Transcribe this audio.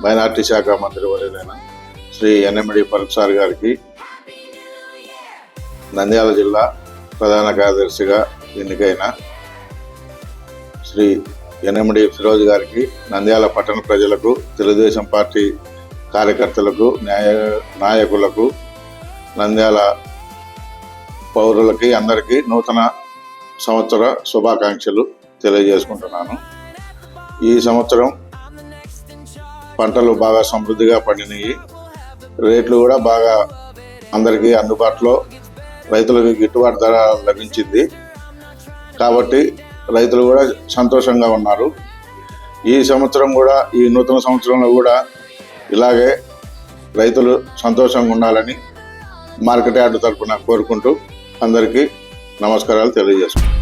Minority శాఖ మంత్రి వర్యులైన Shri యనమడి Farooq sir గారికి, నంద్యాల జిల్లా ప్రధాన కార్యదర్శిగా ఎన్నికైన శ్రీ యనమడి ఫిరోజ్ గారికి, నంద్యాల పట్టణ ప్రజలకు, తెలుగుదేశం పార్టీ కార్యకర్తలకు, నాయకులకు, నంద్యాల పౌరులకి అందరికీ నూతన సంవత్సర శుభాకాంక్షలు తెలియజేసుకుంటున్నాను. ఈ సంవత్సరం పంటలు బాగా సమృద్ధిగా పండినాయి. రేట్లు కూడా బాగా అందరికీ అందుబాటులో, రైతులకు గిట్టుబాటు ధర లభించింది. కాబట్టి రైతులు కూడా సంతోషంగా ఉన్నారు. ఈ సంవత్సరం కూడా, ఈ నూతన సంవత్సరంలో కూడా ఇలాగే రైతులు సంతోషంగా ఉండాలని మార్కెట్ యార్డు తరఫున కోరుకుంటూ అందరికీ నమస్కారాలు తెలియజేస్తున్నాను.